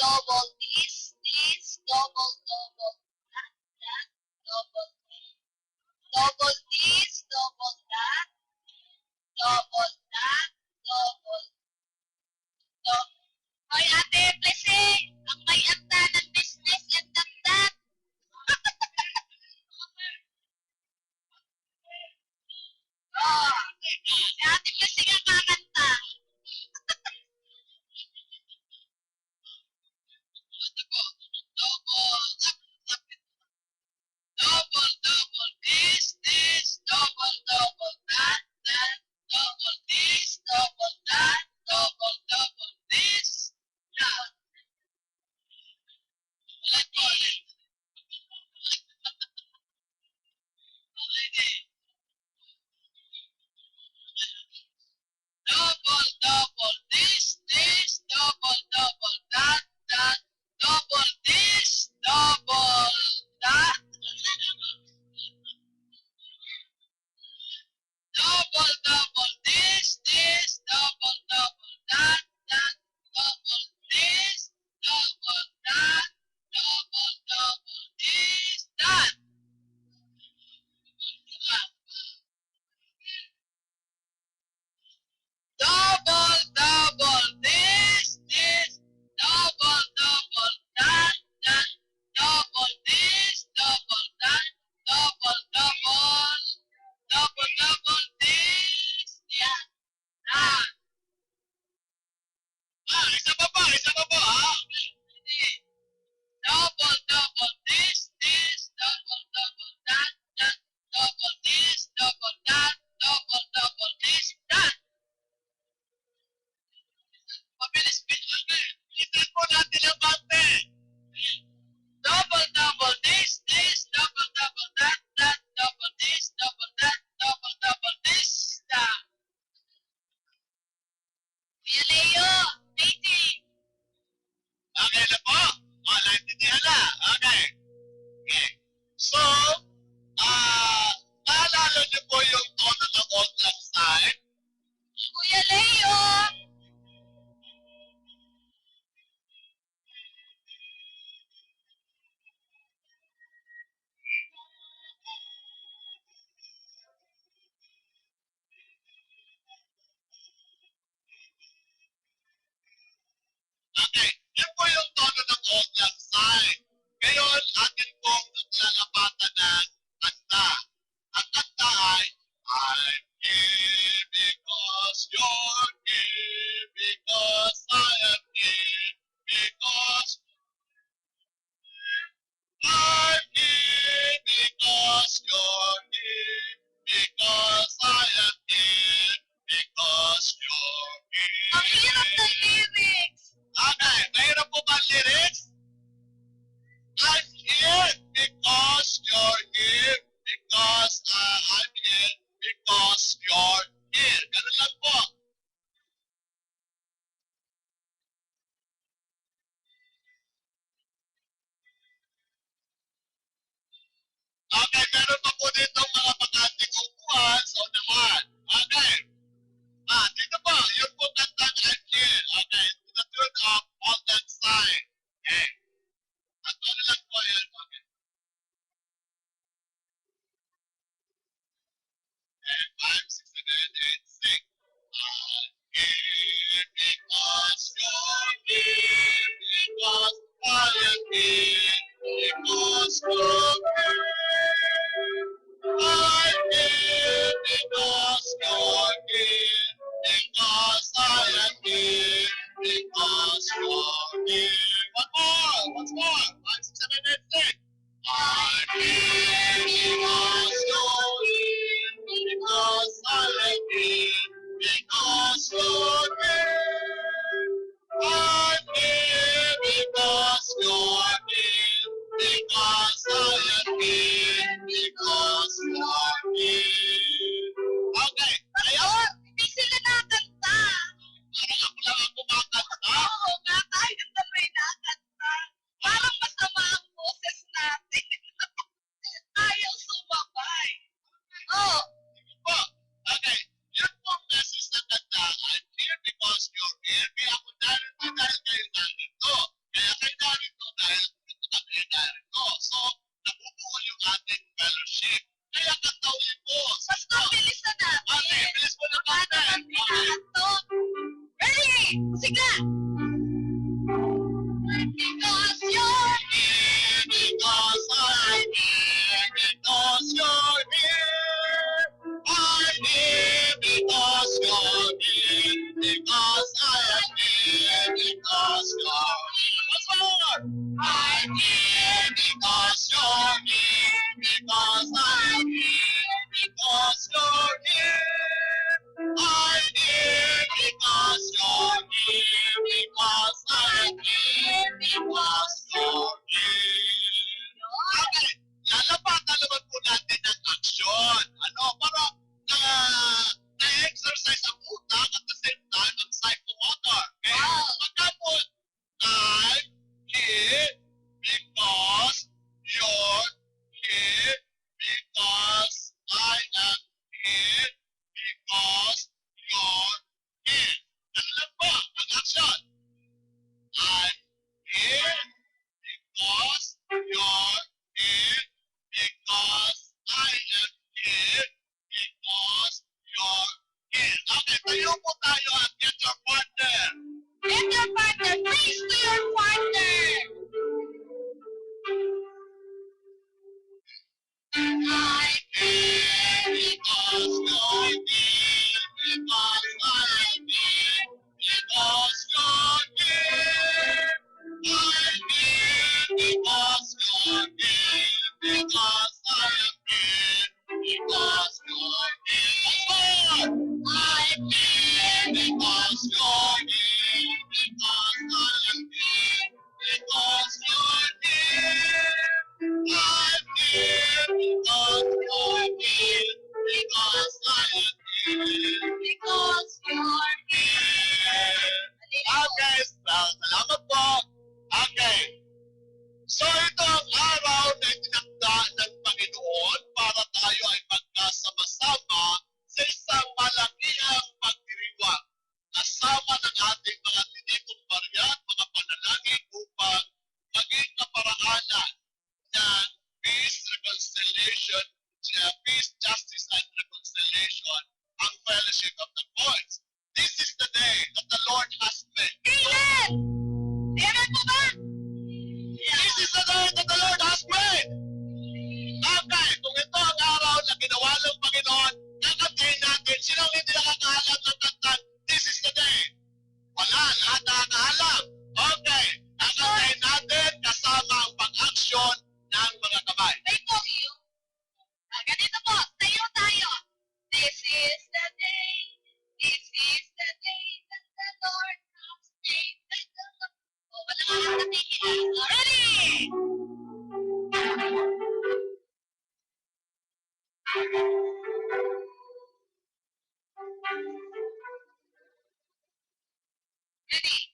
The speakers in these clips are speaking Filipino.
double this, double, double, that, double, double this, double that, double that, double, double. Hoy, ate, please, ang may anta ng business and that. Oh, si ate, please, ang kakanta. Double, double this, double, double that, double this, double that, double, double this. Yeah. Ulit po, ulit. Ulit. Double, double this, double, double that, double this, double that. Double, double this, double, double that, double this, double that, double, double this, that. Double, double this, double, double that, double this, double that, double, double this, yeah, that. Isa pa po, ha? Double, double this, double, double that, double this, double that, double this, that. Mabilis, itin po natin ang bante. Double, double this, double, double that, double this, double that, double this, that. Kuya Leo, Daisy. Okay na po. Naintindihan na. Okay. So, naalala niyo po yung tono ng old lang sign? Kuya Leo! Okay, yun po yung tono ng old lang sign. Ngayon, atin pong naglalapatan ng kanta. Ang kanta ay, I'm here because you're here, because I am here, because I'm here, because you're here, because I am here, because you're here. Ang hirap ng lyrics! Okay, mahirap po ba ang lyrics? I'm here because you're here, because I'm here, because you're here. Ganun lang po. Okay, meron pa po dito mga pag-ating upuan sa unahan. Okay. Dito po, yun po kantang I'm here. Okay, to the tune of all that sign. Okay. At ano lang po yan. Okay. And 5, 6, 7, 8, 6. I'm here because you're here, because I am here, because you're here. I'm here because you're here, because I am here, because you're here. One more, once more. 5, 6, 7, 8, 6. I'm here because you're here, because I am here, because you're here. I'm here because you're here, because I am here, because you're here. Okay, ayun! Hindi sila nakanta. Parang ako lang ang kumakanta. Oo nga, tayo na may nakanta. Parang masama ang boses natin. Ayaw sumabay. Oh. Po, okay. Yun pong message na kanta, I'm here because you're here. Kaya ako dahil kayo narito. Kaya Because you're here, because I'm here, because you're here. I'm here because you're here, because I am here, because you're here. Once more. I'm here because you're here, because I'm here, because you're here. I'm here because you're here, because I'm here, because you're here. Okay, lalapatan naman po natin ang aksyon. Ano, para na-exercise ang utak at the same time ang psychomotor. Okay? Pagka po, I'm here because you're here, because I am here, because you're here. Ano lang po ang action? I'm here because you're here, because I am here, because you're here. Okay, tayo po tayo at get your partner. Get your partner, please to your partner. I'm here because you're here, because I'm here, because you're here. I'm here because you're here, because I am here, because you're here. I'm here because you're here, because I am here, because you're here. I'm here because you're here, because I am here, because you're here. Okay, salamat po. Okay. So ito ang araw na itinakda ng Panginoon para tayo ay magkasama-sama sa isang malakihang pagdiriwang. Kasama ng ating mga tinipong barya at mga panalangin upang maging kaparaanan ng peace, reconciliation, peace, justice, and reconciliation, ang fellowship of the poets. This is the day that the Lord has made. Amen! Amen po ba? This is the day that the Lord has made. Okay, kung ito ang araw na ginawa ng Panginoon, kakatayin natin. Sino ang hindi nakakaalam ng kantang, this is the day? Wala, lahat nakakaalam. Okay, kakatayin natin kasama ang pag-aksyon ng mga kamay. Wait po, iyo. Ganito po, tayo tayo. This is the day that the Lord has made. Oh, wala ka lang natingin. Ready? Ready?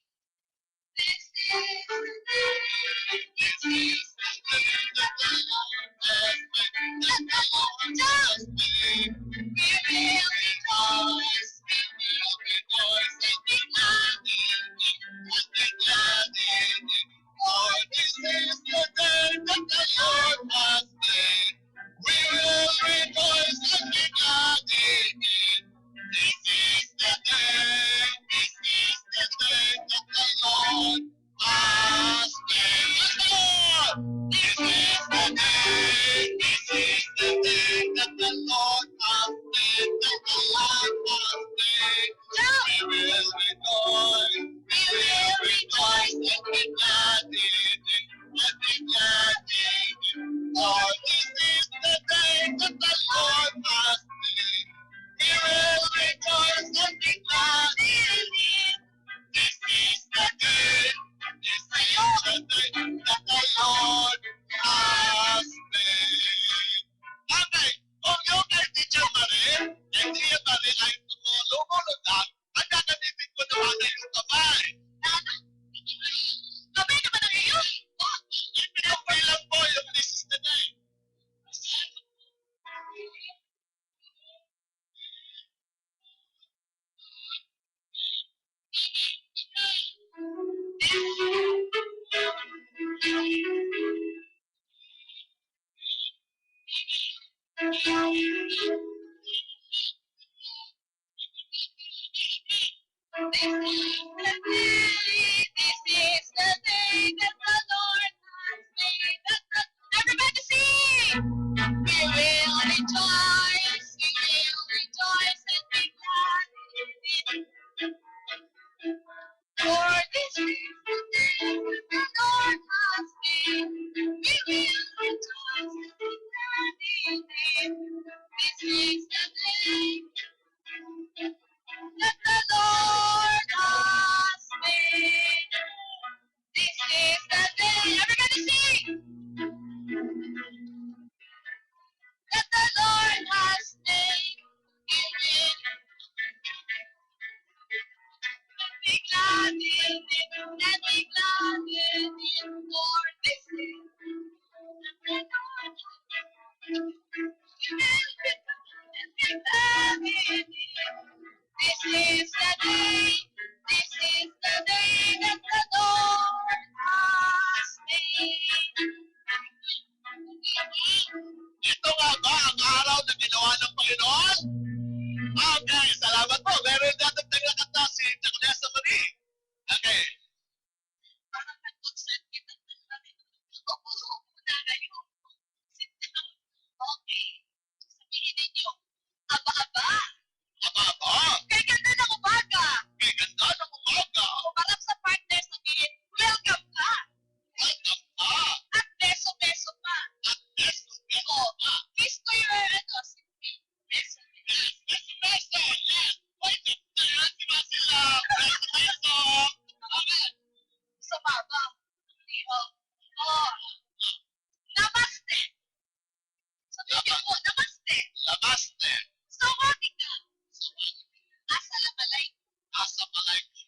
This is the day that the Lord has made. That the Lord has made. We will rejoice. We will rejoice and be glad in it. And be glad in it. For this is the day that the Lord has made. We will rejoice and be glad in it. This is the day that the Lord has made. This is the day that the Lord has made, that the Lord has made. We will rejoice and be glad in it, and be glad in it. For this is the day that the Lord has made. We will rejoice and be glad in it. This is the day that the Lord has made. Okay, kung yung kay Teacher Marie, kay Tia Marie ay lumuludag, ang gagamitin ko naman ay yung kamay. Kamay naman ang iyo? Ipinapay lang po yung this is the day. This is the day Ito nga ba ang araw na ginawa ng Panginoon? Okay, salamat po. Meron natin tagakata si Jaconesa Marie. Okay. Aba-aba. Kay ganda ng umaga. Kumarap sa partner, sabihin, welcome ka. At beso-beso pa. Kiss ko your, beso. Beso-beso. Yes. Wait, diba sila? Beso-beso. Okay. Sumaba. Oh. Namaste. Sabihin mo, namaste. Namaste. Sawadika. Assalamualaikum.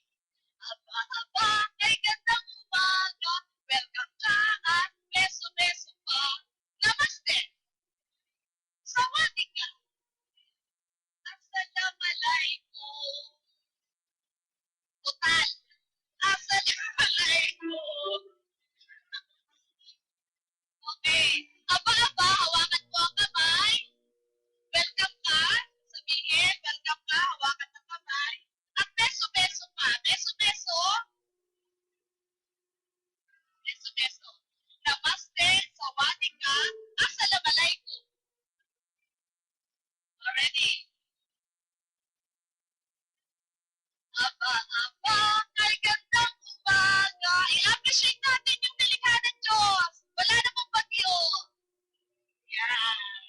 Aba-aba, ay gandang umaga. Welcome ka at beso-beso pa. Namaste. Sawadika. Assalamualaikum. Total. Assalamualaikum. Okay. Aba-aba, hawakan mo ang kamay. Welcome ka. Sabihin, welcome ka. Hawakan ang kamay. At beso-beso pa. Beso-beso. Beso-beso. Namaste. Sawadika. Assalamualaikum. Already. Aba-aba, ay gandang umaga. I-appreciate natin yung nilikha ng Diyos. Wala namang bagyo. Yan.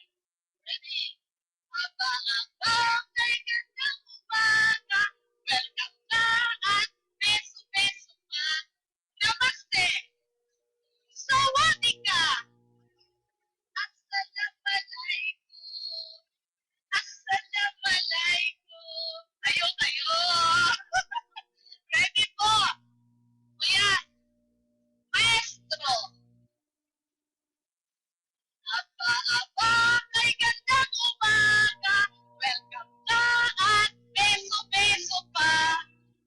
Ready? Aba-aba, ay gandang umaga. Welcome ka at beso-beso pa. Namaste. Sawadika. Assalamualaikum. Assalamualaikum. Tayo. Ready po. Kuya, maestro. Aba-aba, kay gandang umaga. Welcome ka at beso-beso pa.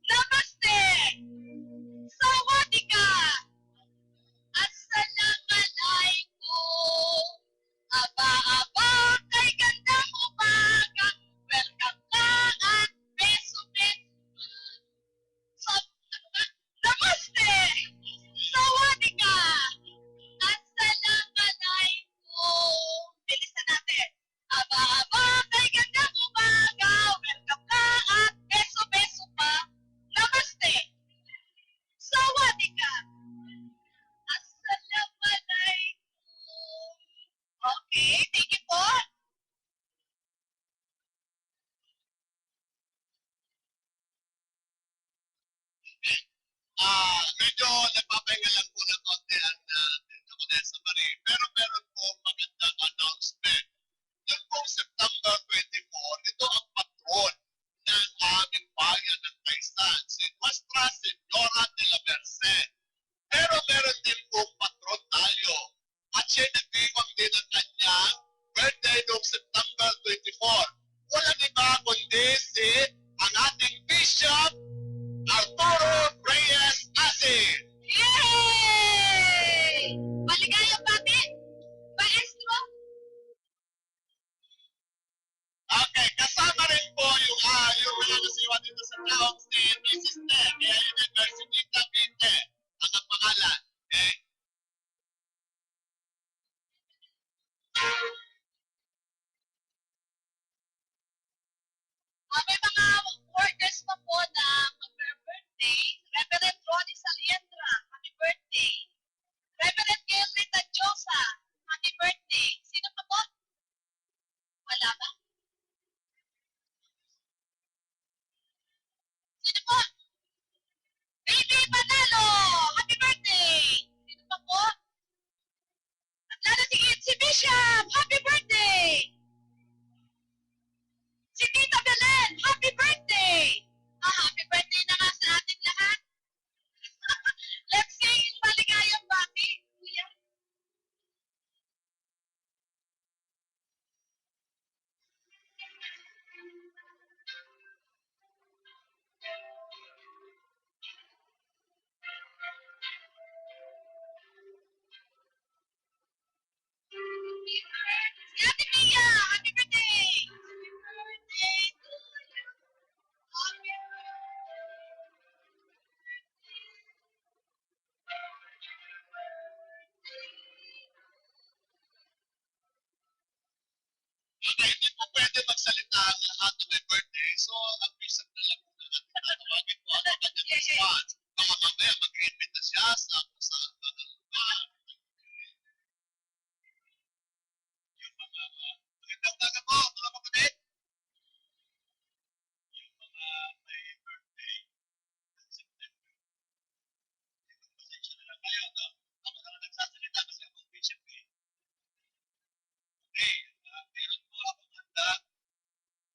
Namaste. Sawadika. Assalamualaikum. Aba-aba, kay gandang umaga. Welcome ka at beso-beso pa. Namaste. Sawadika. Assalamualaikum. Bilisan natin. Aba-aba, kay gandang umaga. Welcome ka at beso-beso pa. Namaste. Sawadika. Assalamualaikum. Okay, thank you po. Medyo nagpapahinga lang po ng konti ang Jaconesa Marie. Pero meron po magandang announcement. Noong pong September 24, ito ang patron ng aming bayan ng Quezon, si Nuestra Senora de la Merced. Pero meron din pong patron tayo. At siya nagdiwang din ang kanyang birthday noong September 24. Walang iba kundi si ang ating Bishop Arturo Reyes Asin. Yay! Maligayang bati! Maestro Sham, happy birthday! Si Tita Belen, happy birthday! Happy birthday na nga sa ating lahat. Let's sing maligayang bati, kuya. Si Ate Mia, happy birthday! Happy birthday to you. Happy Okay, hindi po pwede magsalita ang lahat ng may birthday. So, ang isang na lang muna natin tatawagin po ang kanyang response. Baka mamaya mag-invite na siya sa kung saan mga lugar. Yung mga magandang umaga po, mga kapatid. Yung mga may birthday ng September. Pasensya na lang kayo, no? Ako na lang nagsasalita kasi ako ang bishop eh. Okay, meron po akong handa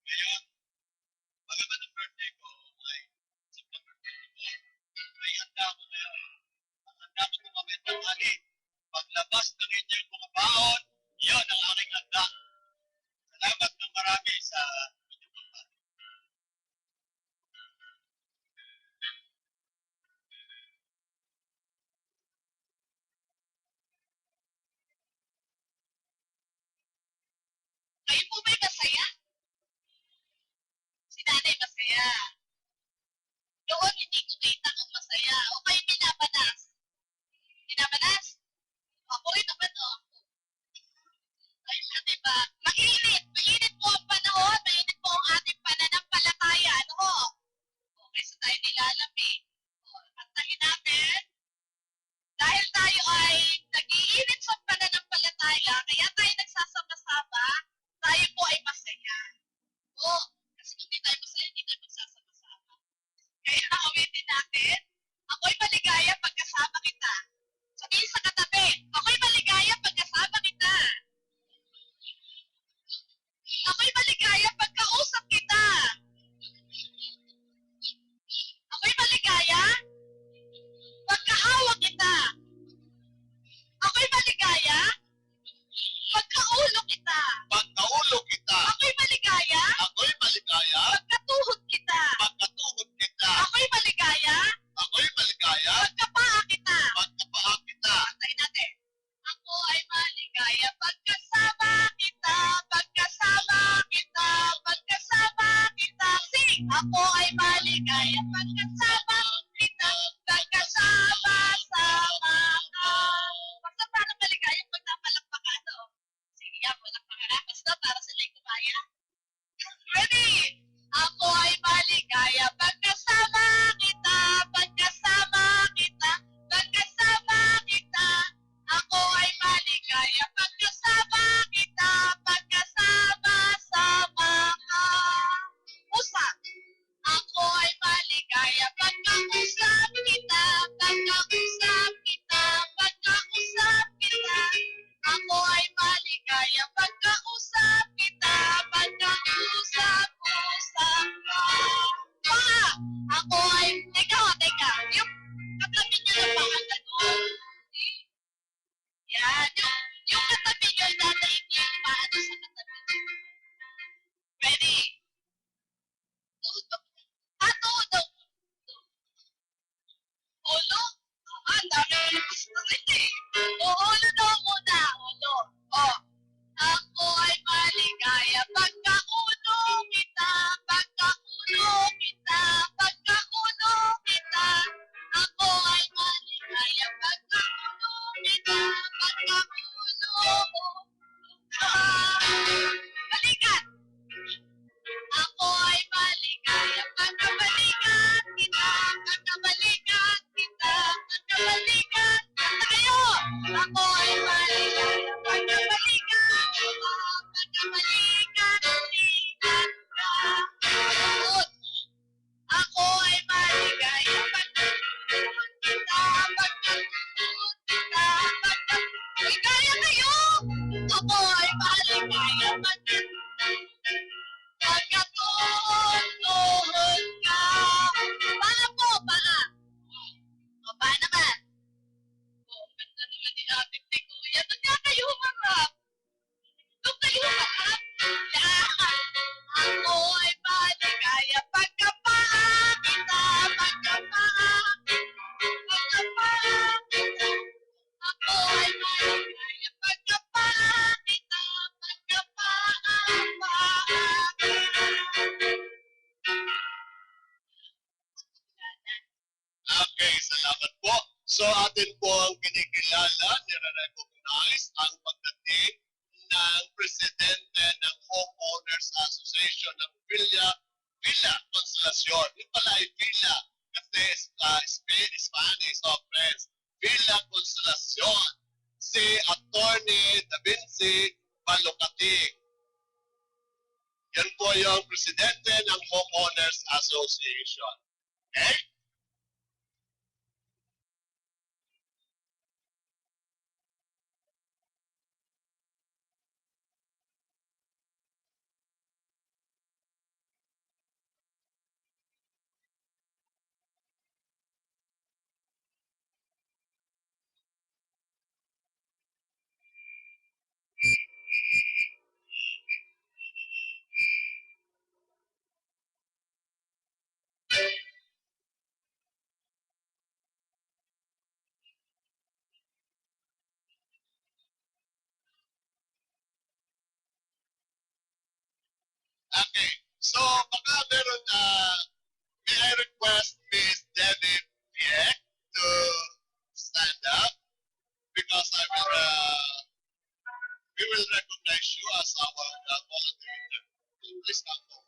ngayon. Bagaman ang birthday ko ay September 24. May handa ako ngayon. Ang handa ko tumawid ng hali. Paglabas ng inyong mga baon, yun ang aking handa. Salamat ng marami sa inyong pagpapalala. Kayo po ba'y masaya? Si nanay masaya. Doon hindi ko kita kung masaya. O kayo pinapanas? Pinapanas? Ako rin naman o. Ayun, diba? Mainit. Mainit po ang panahon. Mainit po ang ating pananampalataya. Ano ho? Okay, so tayo nilalami. Kantahin natin. Dahil tayo ay nag-iinit sa pananampalataya, kaya tayo nagsasama-sama, tayo po ay masaya. Oo, kasi kung di tayo masaya, hindi tayo magsasama-sama. Okay, salamat po. So atin po ang kinikilala, nire-recognize ang pagdating ng presidente ng Homeowners Association ng Villa Consolacion. Yung pala ay Villa kasi Spanish, oh friends. Villa Consolacion. Si Attorney Da Vinci Balucating. Yan po yung presidente ng Homeowners Association. Okay? Okay. So, baka meron may I request Miss Debbie Pieck to stand up because we will recognize you as our volunteer. Please come forward.